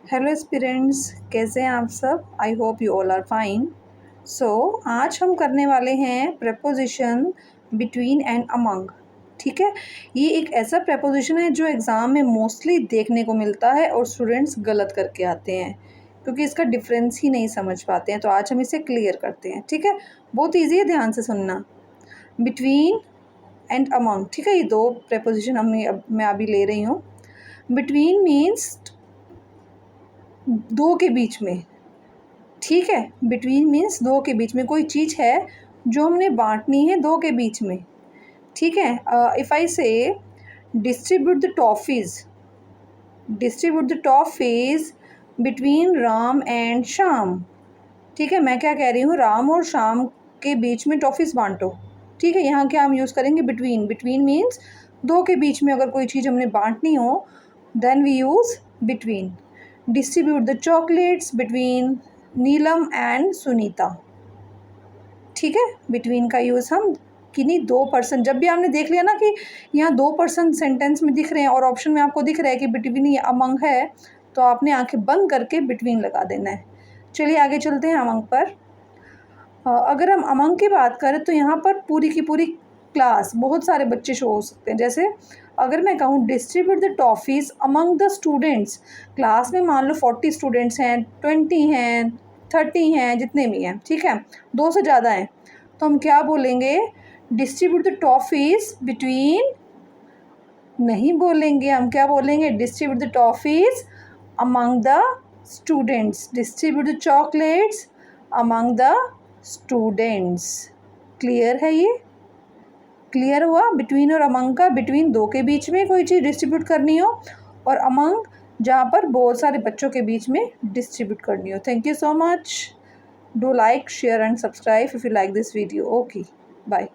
Hello students, कैसे हैं आप सब। I hope you all are fine. So आज हम करने वाले हैं प्रेपोजिशन बिटवीन एंड अमंग। ठीक है, ये एक ऐसा प्रेपोजिशन है जो एग्ज़ाम में मोस्टली देखने को मिलता है और स्टूडेंट्स गलत करके आते हैं क्योंकि इसका डिफरेंस ही नहीं समझ पाते हैं। तो आज हम इसे क्लियर करते हैं। ठीक है, बहुत ईजी है, ध्यान से सुनना। बिटवीन एंड अमंग, ठीक है, ये दो प्रेपोजिशन मैं अभी ले रही हूँ। बिटवीन मीन्स दो के बीच में। ठीक है, बिटवीन मीन्स दो के बीच में कोई चीज़ है जो हमने बांटनी है दो के बीच में। ठीक है, इफ़ आई से distribute the toffees between Ram and Shyam. ठीक है, मैं क्या कह रही हूँ, राम और श्याम के बीच में टॉफीज़ बांटो। ठीक है, यहाँ क्या हम यूज़ करेंगे, बिटवीन मीन्स दो के बीच में अगर कोई चीज़ हमने बांटनी हो then we use between. Distribute the chocolates between Neelam and Sunita. ठीक है, बिटवीन का यूज़ हम किन्हीं दो पर्सन, जब भी आपने देख लिया ना कि यहाँ दो पर्सन सेंटेंस में दिख रहे हैं और ऑप्शन में आपको दिख रहा है कि बिटवीन या अमंग है, तो आपने आंखें बंद करके बिटवीन लगा देना है। चलिए आगे चलते हैं अमंग पर। अगर हम अमंग की बात करें तो यहाँ पर पूरी की पूरी क्लास, बहुत सारे बच्चे शो हो सकते हैं। जैसे अगर मैं कहूँ distribute the toffees among the students, class में मान लो 40 स्टूडेंट्स हैं, 20 हैं, 30 हैं, जितने भी हैं, ठीक है, दो से ज़्यादा हैं, तो हम क्या बोलेंगे, डिस्ट्रीब्यूट द टॉफ़ीज़ बिटवीन, नहीं बोलेंगे, हम क्या बोलेंगे, distribute the toffees among the students, distribute the chocolates among the students. Clear है ये? क्लियर हुआ बिटवीन और अमंग का। बिटवीन दो के बीच में कोई चीज़ डिस्ट्रीब्यूट करनी हो और अमंग जहाँ पर बहुत सारे बच्चों के बीच में डिस्ट्रीब्यूट करनी हो। Thank you so much. Do like, share and subscribe if you like this video. Okay, bye.